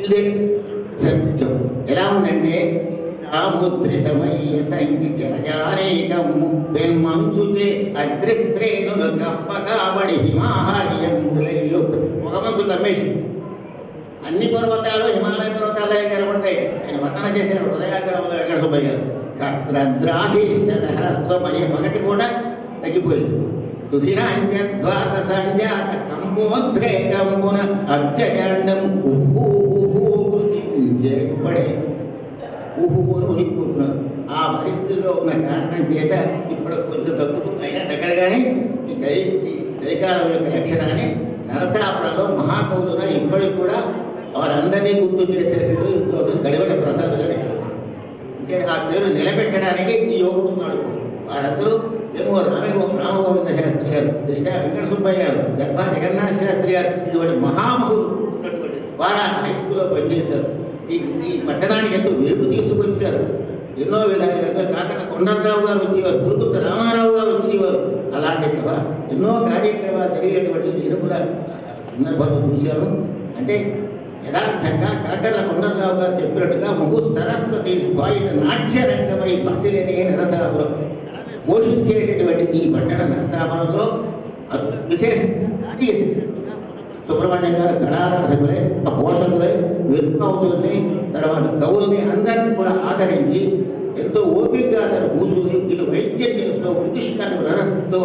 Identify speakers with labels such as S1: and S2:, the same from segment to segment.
S1: ఇదే సత్యం. ఎలా ఉందంటే సాముద్రితమయ్య సంగీతనేకము వెమ్మంచుచే అద్రిశ్రేణులు కప్ప కాబడి హిమాలయం ఒక మంచు తమ్మేసి అన్ని పర్వతాలు హిమాలయ పర్వతాలే కనబడ్డాయి. ఆయన వర్ణన చేశారు ఉదయాకర వెంకట సుబ్బయ్య గారు. కస్త్రద్రాహిష్టమయ ఒకటి కూడా తగ్గిపోయింది. సుధిరాంధ్వాత సంజాత కంబోద్రేకంబున అర్చజాండం పడే ఊహుని ఉనికిపోతున్నారు. ఆ పరిస్థితిలో ఉన్న కారణం చేత ఇప్పుడు కొంచెం తగ్గుతుంది. అయినా దగ్గరగానే ఈ చలికాలం యొక్క లక్షణాన్ని నరసాపురంలో మహాకవులుగా ఇప్పటికి కూడా వారందరినీ గుర్తు చేసేటట్టు గడివడ ప్రసాద్ గారు ఆ పేరు నిలబెట్టడానికి ఈ యువకుడు ఉన్నాడు. వారందరూ ఏమో రామగోవింద శాస్త్రి గారు, కృష్ణ వెంకట సుబ్బయ్య గారు, గర్భా జగన్నాథ శాస్త్రి గారు, ఇటువంటి మహామహులు ఉన్నటువంటి వారు ఆ హైస్కూల్లో పనిచేశారు. ఈ పట్టణానికి ఎంతో వెలుగు తీసుకొచ్చారు. ఎన్నో విధాలుగా కాకట కొండలరావు గారు వచ్చేవారు, గురుకుట్ట రామారావు గారు వచ్చేవారు. అలాంటి ఎన్నో కార్యక్రమాలు జరిగేటువంటి నేను కూడా సందర్భంలో చూశాను. అంటే యథార్థంగా కాకర్ల కొండలరావు గారు చెప్పినట్టుగా ముహు సరస్వతి స్వాయుత నాట్యరంగమై భక్తిలేని నరసాపురం పోషించేటటువంటి ఈ పట్టణ నరసాపురంలో విశేషంగా సుబ్రహ్మణ్యం గారు గణారాధకులే, పోషకులే, విద్వాంసుల్ని, తర్వాత కవుల్ని అందరినీ కూడా ఆదరించి ఎంతో ఓపికగా తన కూర్చుని ఇటు వైద్యం చేస్తూ కృష్ణను రరస్తూ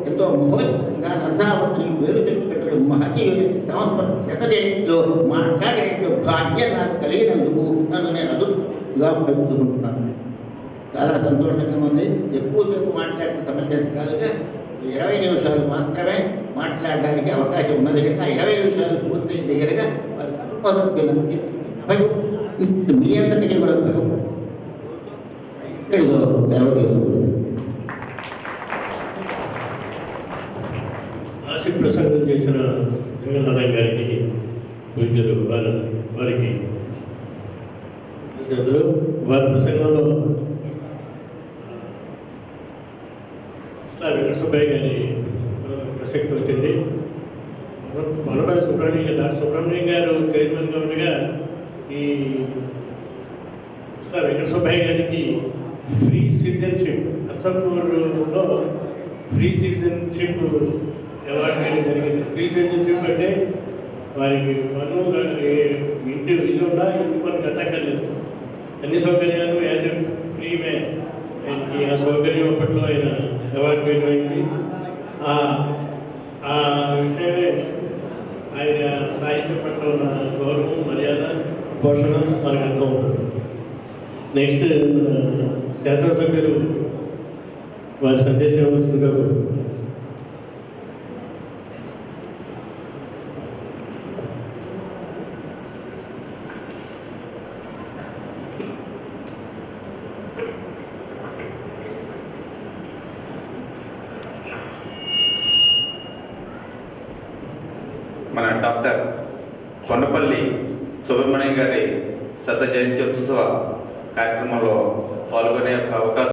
S1: ఎంతో మహోత్సవంగా నరసావతిని పేరు చెప్పినటువంటి మహనీయుని సంస్కృత శతజయంతిలో మాట్లాడేటట్టు భాగ్యం నాకు కలిగినందుకు నన్ను నేను అదుపుగా పెంచుకుంటున్నాను. చాలా సంతోషంగా ఉంది. ఎక్కువసేపు మాట్లాడిన సమంజసం కాదుగా 20 నిమిషాలు మాత్రమే మాట్లాడడానికి అవకాశం ఉన్నది కనుక 20 నిమిషాలు పూర్తి చేయగలిగా మీ అందరికీ కూడా సేవ తీసుకుంటుంది.
S2: ఆశి ప్రసంగం చేసిన జగన్నాథం గారికి పూజలు వారికి వారి ప్రసంగంలో వెంకట సుబ్బయ్య గారి ప్రసక్తి వచ్చింది. మనపల్లి సుబ్రహ్మణ్యం డాక్టర్ సుబ్రహ్మణ్యం గారు చైర్మన్గా ఉండగా ఈ వెంకట సుబ్బయ్య గారికి ఫ్రీ సిటిజన్షిప్ నర్సాపూర్లో ఫ్రీ సిటిజన్షిప్ అవార్డు జరిగింది. ఫ్రీ సిటిజన్షిప్ అంటే వారికి పన్ను ఇంటి ఇల్లు ఉన్నా ఇంటి పన్ను కట్టక్కర్లేదు, అన్ని సౌకర్యాలు యాజ్ ఫ్రీ మే ఆ సౌకర్యం అప్పట్లో ఆయన అవార్డు పెట్టింది. ఆ విషయమే ఆయన సాహిత్యం పట్ల ఉన్న గౌరవం, మర్యాద, పోషణ మనకు అర్థం అవుతుంది. నెక్స్ట్ మన శాసనసభ్యులు వారి సందేశం వచ్చిందిగా
S3: మన డాక్టర్ కొండపల్లి సుబ్రహ్మణ్యం గారి శత జయంత్యోత్సవ కార్యక్రమంలో పాల్గొనే అవకాశం